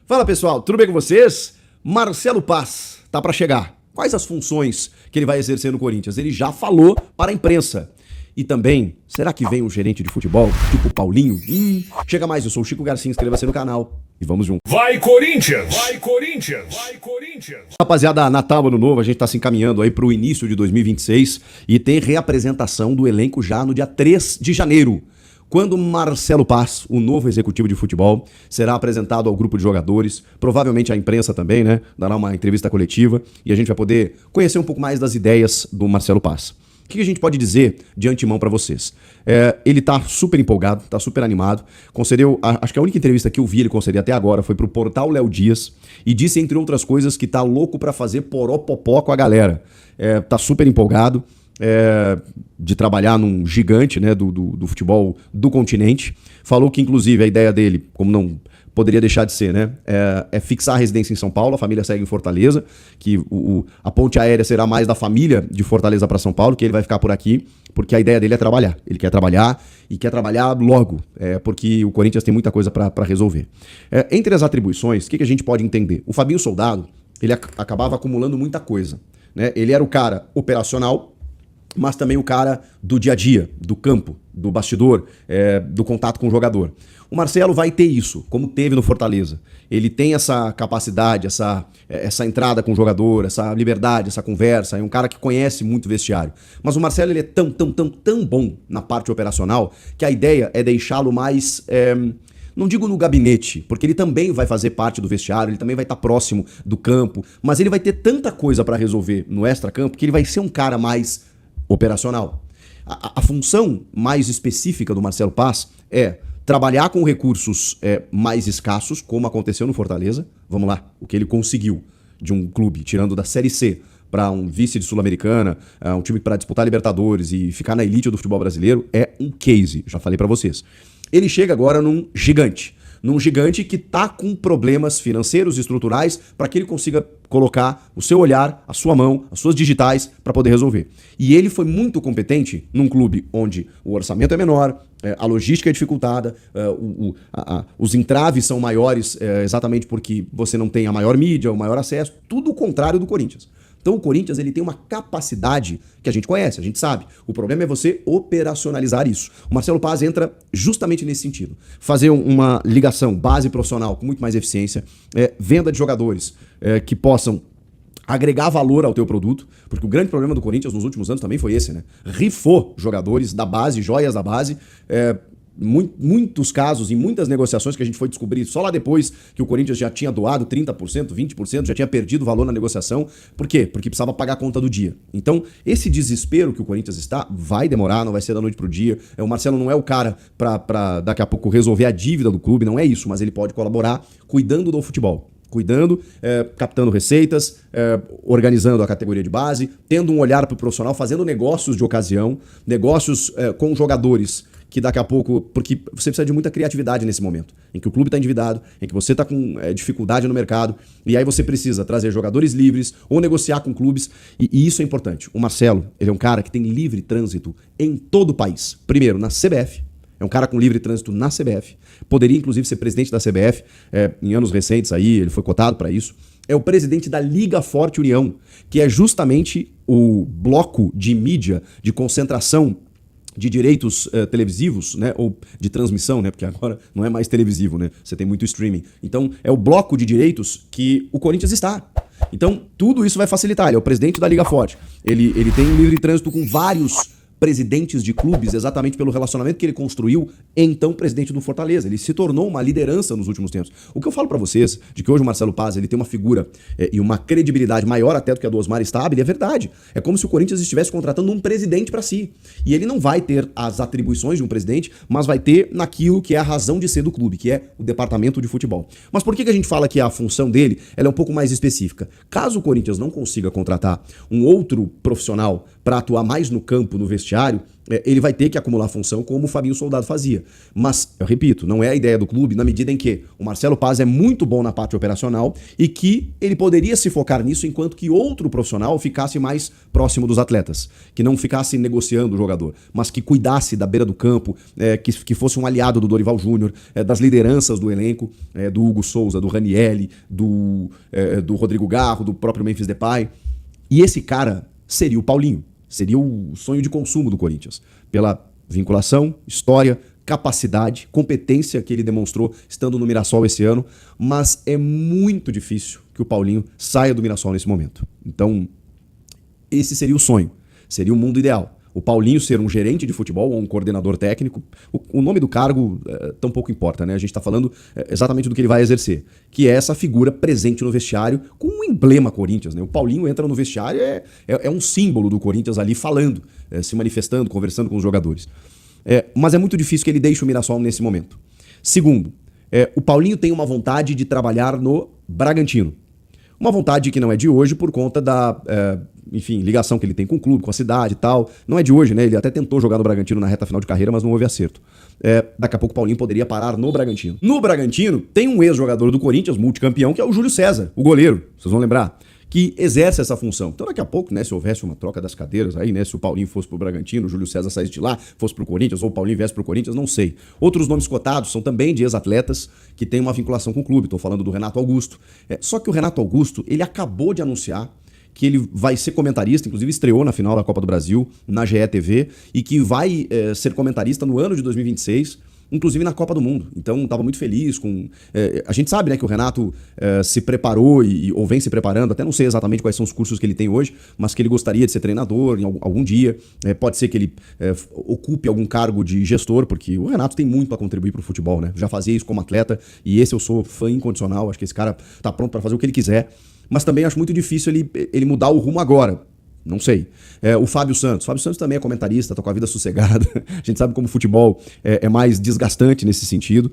Fala pessoal, tudo bem com vocês? Marcelo Paz tá para chegar. Quais as funções que ele vai exercer no Corinthians? Ele já falou para a imprensa. E também, será que vem um gerente de futebol, tipo Paulinho? Chega mais, eu sou o Chico Garcia, inscreva-se no canal e vamos junto. Vai Corinthians! Vai Corinthians! Vai Corinthians! Rapaziada, Natal, Ano Novo, a gente tá se encaminhando aí pro início de 2026 e tem reapresentação do elenco já no dia 3 de janeiro. Quando Marcelo Paz, o novo executivo de futebol, será apresentado ao grupo de jogadores, provavelmente à imprensa também, né? Dará uma entrevista coletiva e a gente vai poder conhecer um pouco mais das ideias do Marcelo Paz. O que a gente pode dizer de antemão para vocês? Ele tá super empolgado, tá super animado. Concedeu, acho que a única entrevista que eu vi ele conceder até agora foi pro portal Léo Dias e disse, entre outras coisas, que tá louco para fazer poropopó com a galera. Tá super empolgado. De trabalhar num gigante, né, do futebol do continente. Falou que, inclusive, a ideia dele, como não poderia deixar de ser, né, é fixar a residência em São Paulo, a família segue em Fortaleza, que a ponte aérea será mais da família de Fortaleza para São Paulo, que ele vai ficar por aqui, porque a ideia dele é trabalhar. Ele quer trabalhar e quer trabalhar logo, porque o Corinthians tem muita coisa para resolver. Entre as atribuições, o que a gente pode entender? O Fabinho Soldado, ele acabava acumulando muita coisa, né? Ele era o cara operacional, mas também o cara do dia a dia, do campo, do bastidor, do contato com o jogador. O Marcelo vai ter isso, como teve no Fortaleza. Ele tem essa capacidade, essa entrada com o jogador, essa liberdade, essa conversa. É um cara que conhece muito o vestiário. Mas o Marcelo ele é tão bom na parte operacional que a ideia é deixá-lo mais... não digo no gabinete, porque ele também vai fazer parte do vestiário, ele também vai estar próximo do campo, mas ele vai ter tanta coisa para resolver no extra-campo que ele vai ser um cara mais operacional. A função mais específica do Marcelo Paz é trabalhar com recursos mais escassos, como aconteceu no Fortaleza. Vamos lá, o que ele conseguiu de um clube, tirando da Série C para um vice de Sul-Americana, um time para disputar Libertadores e ficar na elite do futebol brasileiro, é um case, já falei para vocês. Ele chega agora num gigante que tá com problemas financeiros e estruturais para que ele consiga colocar o seu olhar, a sua mão, as suas digitais para poder resolver. E ele foi muito competente num clube onde o orçamento é menor, a logística é dificultada, os entraves são maiores exatamente porque você não tem a maior mídia, o maior acesso, tudo o contrário do Corinthians. Então o Corinthians ele tem uma capacidade que a gente conhece, a gente sabe. O problema é você operacionalizar isso. O Marcelo Paz entra justamente nesse sentido. Fazer uma ligação base profissional com muito mais eficiência, venda de jogadores que possam agregar valor ao teu produto, porque o grande problema do Corinthians nos últimos anos também foi esse, né? Rifou jogadores da base, joias da base, muitos casos e muitas negociações que a gente foi descobrir só lá depois que o Corinthians já tinha doado 30%, 20%, já tinha perdido valor na negociação. Por quê? Porque precisava pagar a conta do dia. Então, esse desespero que o Corinthians está, vai demorar, não vai ser da noite pro dia. O Marcelo não é o cara pra daqui a pouco resolver a dívida do clube, não é isso, mas ele pode colaborar cuidando do futebol. Cuidando, captando receitas, organizando a categoria de base, tendo um olhar pro profissional, fazendo negócios de ocasião, negócios com jogadores que daqui a pouco, porque você precisa de muita criatividade nesse momento, em que o clube está endividado, em que você está com dificuldade no mercado, e aí você precisa trazer jogadores livres ou negociar com clubes, e isso é importante. O Marcelo, ele é um cara que tem livre trânsito em todo o país. Primeiro, na CBF, é um cara com livre trânsito na CBF, poderia inclusive ser presidente da CBF, em anos recentes aí, ele foi cotado para isso. É o presidente da Liga Forte União, que é justamente o bloco de mídia, de concentração de direitos televisivos, né, ou de transmissão, né, porque agora não é mais televisivo, né, você tem muito streaming. Então, é o bloco de direitos que o Corinthians está. Então, tudo isso vai facilitar. Ele é o presidente da Liga Forte. Ele tem livre trânsito com vários presidentes de clubes, exatamente pelo relacionamento que ele construiu, então presidente do Fortaleza. Ele se tornou uma liderança nos últimos tempos. O que eu falo pra vocês, de que hoje o Marcelo Paz ele tem uma figura e uma credibilidade maior até do que a do Osmar Stabile, é verdade. É como se o Corinthians estivesse contratando um presidente pra si. E ele não vai ter as atribuições de um presidente, mas vai ter naquilo que é a razão de ser do clube, que é o departamento de futebol. Mas por que a gente fala que a função dele ela é um pouco mais específica? Caso o Corinthians não consiga contratar um outro profissional para atuar mais no campo, no vestiário, ele vai ter que acumular função como o Fabinho Soldado fazia. Mas, eu repito, não é a ideia do clube na medida em que o Marcelo Paz é muito bom na parte operacional e que ele poderia se focar nisso enquanto que outro profissional ficasse mais próximo dos atletas, que não ficasse negociando o jogador, mas que cuidasse da beira do campo, que fosse um aliado do Dorival Júnior, das lideranças do elenco, do Hugo Souza, do Ranielli, do Rodrigo Garro, do próprio Memphis Depay. E esse cara seria o Paulinho. Seria o sonho de consumo do Corinthians, pela vinculação, história, capacidade, competência que ele demonstrou estando no Mirassol esse ano, mas é muito difícil que o Paulinho saia do Mirassol nesse momento. Então, esse seria o sonho, seria o mundo ideal. O Paulinho ser um gerente de futebol ou um coordenador técnico, o nome do cargo tão pouco importa, né? A gente está falando exatamente do que ele vai exercer, que é essa figura presente no vestiário com um emblema Corinthians, né? O Paulinho entra no vestiário, é um símbolo do Corinthians ali falando, se manifestando, conversando com os jogadores. Mas é muito difícil que ele deixe o Mirassol nesse momento. Segundo, o Paulinho tem uma vontade de trabalhar no Bragantino. Uma vontade que não é de hoje por conta da, ligação que ele tem com o clube, com a cidade e tal. Não é de hoje, né? Ele até tentou jogar no Bragantino na reta final de carreira, mas não houve acerto. Daqui a pouco o Paulinho poderia parar no Bragantino. No Bragantino tem um ex-jogador do Corinthians, multicampeão, que é o Júlio César, o goleiro, vocês vão lembrar, que exerce essa função. Então daqui a pouco, né, se houvesse uma troca das cadeiras aí, né, se o Paulinho fosse pro Bragantino, o Júlio César saísse de lá, fosse pro Corinthians, ou o Paulinho viesse pro Corinthians, não sei. Outros nomes cotados são também de ex-atletas que têm uma vinculação com o clube. Tô falando do Renato Augusto. Só que o Renato Augusto, ele acabou de anunciar que ele vai ser comentarista, inclusive estreou na final da Copa do Brasil, na GE TV, e que vai ser comentarista no ano de 2026, inclusive na Copa do Mundo. Então estava muito feliz com... a gente sabe, né, que o Renato se preparou ou vem se preparando, até não sei exatamente quais são os cursos que ele tem hoje, mas que ele gostaria de ser treinador em algum dia. Pode ser que ele ocupe algum cargo de gestor, porque o Renato tem muito para contribuir para o futebol, né? Já fazia isso como atleta, e esse eu sou fã incondicional, acho que esse cara tá pronto para fazer o que ele quiser, mas também acho muito difícil ele mudar o rumo agora. Não sei. O Fábio Santos. Fábio Santos também é comentarista, tá com a vida sossegada. A gente sabe como o futebol é mais desgastante nesse sentido,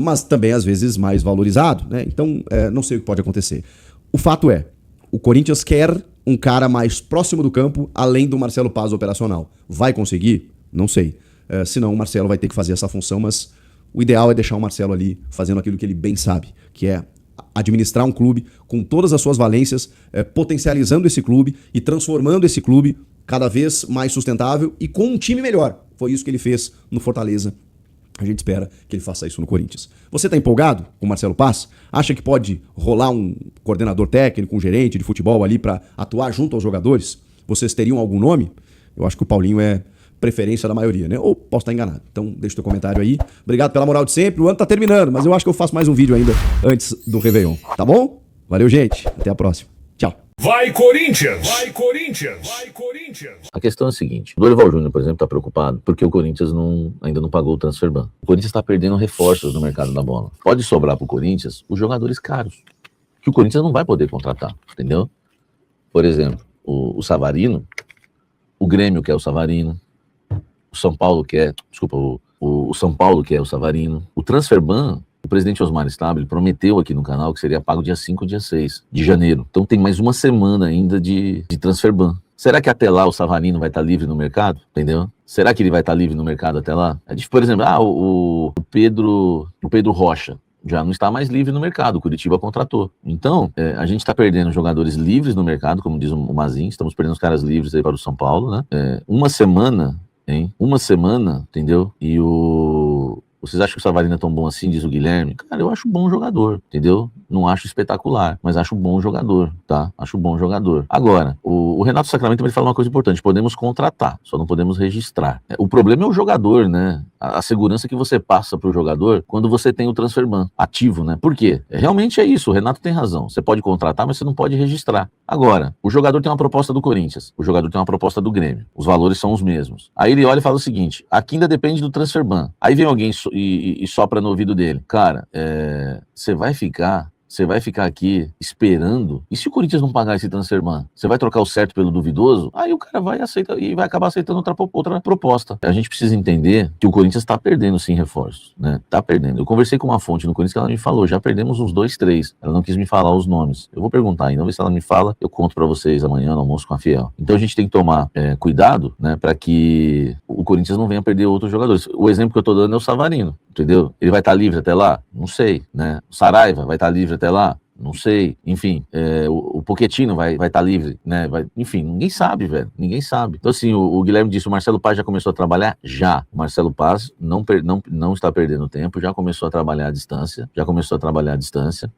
mas também às vezes mais valorizado, né? Então, não sei o que pode acontecer. O fato é, o Corinthians quer um cara mais próximo do campo, além do Marcelo Paz operacional. Vai conseguir? Não sei. Senão o Marcelo vai ter que fazer essa função, mas o ideal é deixar o Marcelo ali fazendo aquilo que ele bem sabe, que é administrar um clube com todas as suas valências, potencializando esse clube e transformando esse clube cada vez mais sustentável e com um time melhor. Foi isso que ele fez no Fortaleza. A gente espera que ele faça isso no Corinthians. Você está empolgado com o Marcelo Paz? Acha que pode rolar um coordenador técnico, um gerente de futebol ali para atuar junto aos jogadores? Vocês teriam algum nome? Eu acho que o Paulinho é preferência da maioria, né? Ou posso estar enganado. Então deixa o teu comentário aí. Obrigado pela moral de sempre. O ano tá terminando, mas eu acho que eu faço mais um vídeo ainda antes do Réveillon. Tá bom? Valeu, gente. Até a próxima. Tchau. Vai Corinthians! Vai Corinthians! Vai Corinthians! A questão é a seguinte, o Dorival Júnior, por exemplo, está preocupado porque o Corinthians ainda não pagou o transfer ban. O Corinthians está perdendo reforços no mercado da bola. Pode sobrar para o Corinthians os jogadores caros, que o Corinthians não vai poder contratar, entendeu? Por exemplo, o Savarino, o Grêmio quer o Savarino, o São Paulo quer, o São Paulo quer o Savarino. O transfer ban, o presidente Osmar Stabile prometeu aqui no canal que seria pago dia 5 ou dia 6 de janeiro. Então tem mais uma semana ainda de transfer ban. Será que até lá o Savarino vai estar livre no mercado? Entendeu? Será que ele vai estar livre no mercado até lá? Por exemplo, o Pedro Rocha já não está mais livre no mercado, o Curitiba contratou. Então, a gente está perdendo jogadores livres no mercado, como diz o Mazin, estamos perdendo os caras livres aí para o São Paulo, né? Uma semana, entendeu? E vocês acham que o Savarino é tão bom assim, diz o Guilherme? Cara, eu acho bom jogador, entendeu? Não acho espetacular, mas acho bom jogador, tá? Acho bom jogador. Agora, o Renato Sacramento vai falar uma coisa importante, podemos contratar, só não podemos registrar. O problema é o jogador, né? A segurança que você passa pro jogador quando você tem o transfer ban ativo, né? Por quê? Realmente é isso, o Renato tem razão. Você pode contratar, mas você não pode registrar. Agora, o jogador tem uma proposta do Corinthians, o jogador tem uma proposta do Grêmio. Os valores são os mesmos. Aí ele olha e fala o seguinte, aqui ainda depende do transfer ban. Aí vem alguém e sopra no ouvido dele. Cara, você vai ficar você vai ficar aqui esperando? E se o Corinthians não pagar esse transferban? Você vai trocar o certo pelo duvidoso? Aí o cara vai aceitar e vai acabar aceitando outra proposta. A gente precisa entender que o Corinthians tá perdendo sim reforços, né? Tá perdendo. Eu conversei com uma fonte no Corinthians que ela me falou, já perdemos uns 2, 3. Ela não quis me falar os nomes. Eu vou perguntar ainda, vamos ver se ela me fala, eu conto pra vocês amanhã no almoço com a Fiel. Então a gente tem que tomar cuidado, né, pra que o Corinthians não venha perder outros jogadores. O exemplo que eu tô dando é o Savarino, entendeu? Ele vai estar livre até lá? Não sei, né? O Saraiva vai estar livre até lá? Não sei, enfim, o Pochettino vai estar livre, né? Enfim, ninguém sabe, velho, ninguém sabe. Então, assim, o Guilherme disse, o Marcelo Paz já começou a trabalhar? Já. O Marcelo Paz não está perdendo tempo, já começou a trabalhar à distância,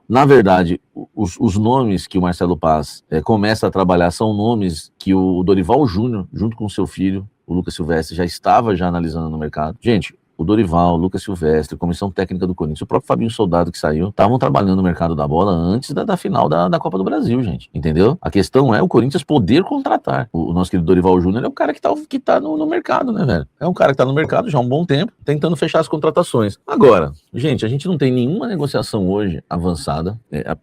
Na verdade, os nomes que o Marcelo Paz começa a trabalhar são nomes que o Dorival Júnior, junto com seu filho, o Lucas Silvestre, já estava analisando no mercado. Gente, o Dorival, o Lucas Silvestre, a comissão técnica do Corinthians, o próprio Fabinho Soldado que saiu, estavam trabalhando no mercado da bola antes da final da Copa do Brasil, gente, entendeu? A questão é o Corinthians poder contratar. O nosso querido Dorival Júnior é o cara que tá no mercado, né, velho? É um cara que tá no mercado já há um bom tempo, tentando fechar as contratações. Agora, gente, a gente não tem nenhuma negociação hoje avançada,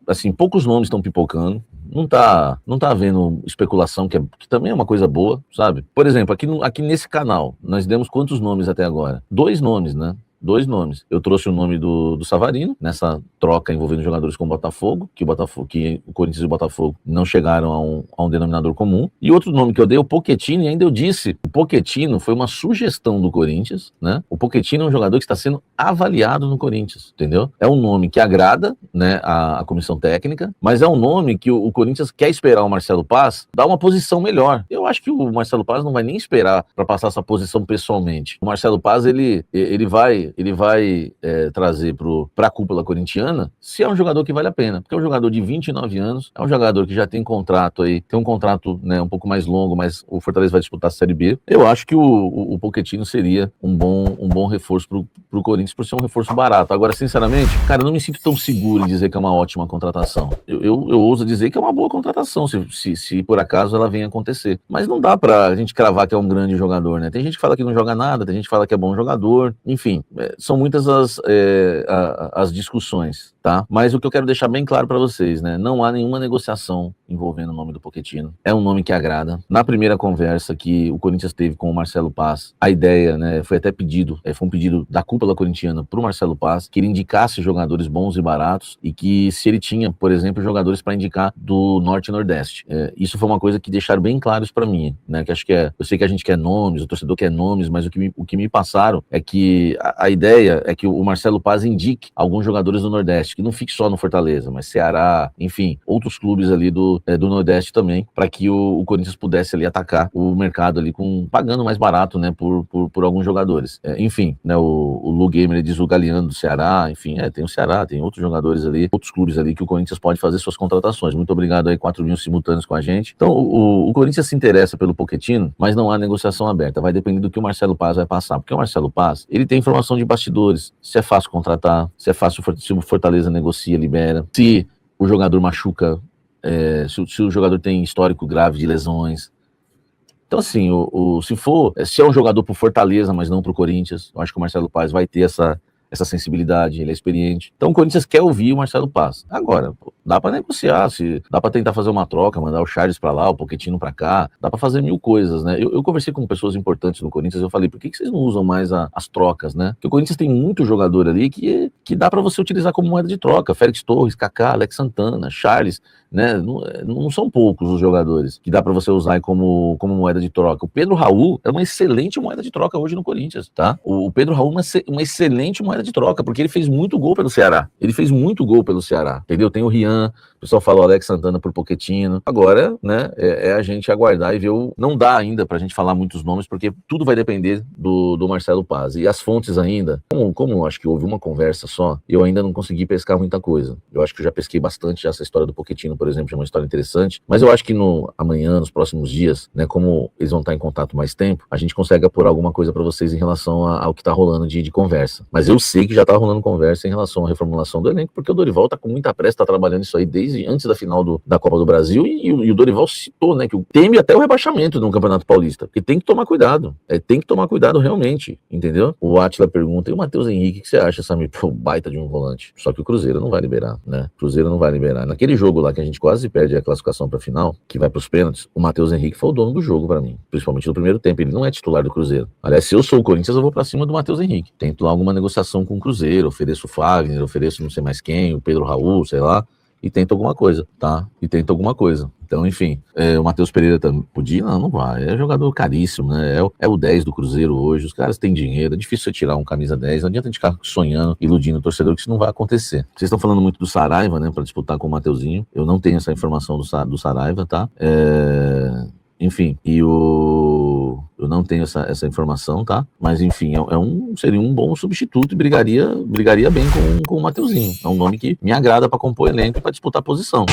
assim, poucos nomes estão pipocando, não tá havendo especulação, que também é uma coisa boa, sabe? Por exemplo, aqui nesse canal, nós demos quantos nomes até agora? 2 nomes, né? 2 nomes. Eu trouxe o nome do Savarino, nessa troca envolvendo jogadores com o Botafogo, que o Corinthians e o Botafogo não chegaram a um denominador comum. E outro nome que eu dei, o Pochettino, e ainda eu disse, o Pochettino foi uma sugestão do Corinthians, né? O Pochettino é um jogador que está sendo avaliado no Corinthians, entendeu? É um nome que agrada, né, a comissão técnica, mas é um nome que o Corinthians quer esperar o Marcelo Paz dar uma posição melhor. Eu acho que o Marcelo Paz não vai nem esperar para passar essa posição pessoalmente. O Marcelo Paz, ele vai trazer para a cúpula corintiana se é um jogador que vale a pena, porque é um jogador de 29 anos, é um jogador que já tem contrato aí, tem um contrato, né, um pouco mais longo, mas o Fortaleza vai disputar a Série B. Eu acho que o Pochettino seria um bom reforço pro Corinthians, por ser um reforço barato. Agora, sinceramente, cara, eu não me sinto tão seguro em dizer que é uma ótima contratação. Eu ouso dizer que é uma boa contratação, se por acaso ela venha acontecer. Mas não dá pra gente cravar que é um grande jogador, né? Tem gente que fala que não joga nada, tem gente que fala que é bom jogador, enfim, são muitas as discussões, tá? Mas o que eu quero deixar bem claro para vocês, né? Não há nenhuma negociação envolvendo o nome do Pochettino. É um nome que agrada. Na primeira conversa que o Corinthians teve com o Marcelo Paz, a ideia, né, foi até foi um pedido da cúpula corintiana pro Marcelo Paz, que ele indicasse jogadores bons e baratos e que se ele tinha, por exemplo, jogadores para indicar do Norte e Nordeste. Isso foi uma coisa que deixaram bem claros para mim, né? Que acho que eu sei que a gente quer nomes, o torcedor quer nomes, mas o que me passaram é que a ideia é que o Marcelo Paz indique alguns jogadores do Nordeste, que não fique só no Fortaleza, mas Ceará, enfim, outros clubes ali do Nordeste também, para que o Corinthians pudesse ali atacar o mercado ali pagando mais barato, né, por alguns jogadores. Enfim, né, o Lu Gamer, ele diz o Galeano do Ceará, enfim, tem o Ceará, tem outros jogadores ali, outros clubes ali que o Corinthians pode fazer suas contratações. Muito obrigado aí, 4 mil simultâneos com a gente. Então, o Corinthians se interessa pelo Pochettino, mas não há negociação aberta, vai depender do que o Marcelo Paz vai passar, porque o Marcelo Paz, ele tem informação de bastidores, se é fácil contratar, se o Fortaleza negocia, libera, se o jogador machuca, se o jogador tem histórico grave de lesões. Então, assim, se é um jogador pro Fortaleza, mas não pro Corinthians, eu acho que o Marcelo Paz vai ter essa sensibilidade, ele é experiente. Então o Corinthians quer ouvir o Marcelo Paz. Agora, dá para negociar, dá para tentar fazer uma troca, mandar o Charles para lá, o Pochettino para cá, dá para fazer 1000 coisas, né? Eu conversei com pessoas importantes no Corinthians, eu falei, por que vocês não usam mais as trocas, né? Porque o Corinthians tem muito jogador ali que dá para você utilizar como moeda de troca. Félix Torres, Kaká, Alex Santana, Charles, né? Não são poucos os jogadores que dá para você usar como moeda de troca. O Pedro Raul é uma excelente moeda de troca hoje no Corinthians, tá? O Pedro Raul é uma excelente moeda de troca, porque ele fez muito gol pelo Ceará. Entendeu? Tem o Rian, o pessoal falou Alex Santana por Pochettino. Agora, né, é a gente aguardar e ver. Não dá ainda pra gente falar muitos nomes, porque tudo vai depender do Marcelo Paz. E as fontes ainda, como acho que houve uma conversa só, eu ainda não consegui pescar muita coisa. Eu acho que eu já pesquei bastante essa história do Pochettino, por exemplo, é uma história interessante, mas eu acho que amanhã, nos próximos dias, né, como eles vão estar em contato mais tempo, a gente consegue apurar alguma coisa pra vocês em relação ao que tá rolando de conversa. Mas eu sei que já tá rolando conversa em relação à reformulação do elenco, porque o Dorival tá com muita pressa, tá trabalhando isso aí desde antes da final da Copa do Brasil, e o Dorival citou, né, que teme até o rebaixamento no Campeonato Paulista, porque tem que tomar cuidado, tem que tomar cuidado realmente, entendeu? O Átila pergunta, e o Matheus Henrique, o que você acha, Samir? Pô, baita de um volante, só que o Cruzeiro não vai liberar, né? O Cruzeiro não vai liberar. Naquele jogo lá que a gente quase perde a classificação pra final, que vai pros pênaltis, o Matheus Henrique foi o dono do jogo pra mim, principalmente no primeiro tempo. Ele não é titular do Cruzeiro. Aliás, se eu sou o Corinthians, eu vou pra cima do Matheus Henrique. Tento lá alguma negociação com o Cruzeiro, ofereço o Fagner, ofereço não sei mais quem, o Pedro Raul, sei lá, e tento alguma coisa, tá? Então, enfim, o Matheus Pereira podia? Não vai. É jogador caríssimo, né? É o 10 do Cruzeiro hoje. Os caras têm dinheiro. É difícil você tirar um camisa 10. Não adianta a gente ficar sonhando, iludindo o torcedor, que isso não vai acontecer. Vocês estão falando muito do Saraiva, né? Pra disputar com o Mateuzinho. Eu não tenho essa informação do Saraiva, tá? Enfim, eu não tenho essa informação, tá? Mas, enfim, seria um bom substituto e brigaria bem com o Mateuzinho. É um nome que me agrada para compor elenco e para disputar posição.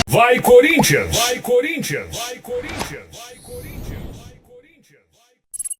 Vai, Corinthians! Vai, Corinthians! Vai, Corinthians! Vai, Corinthians!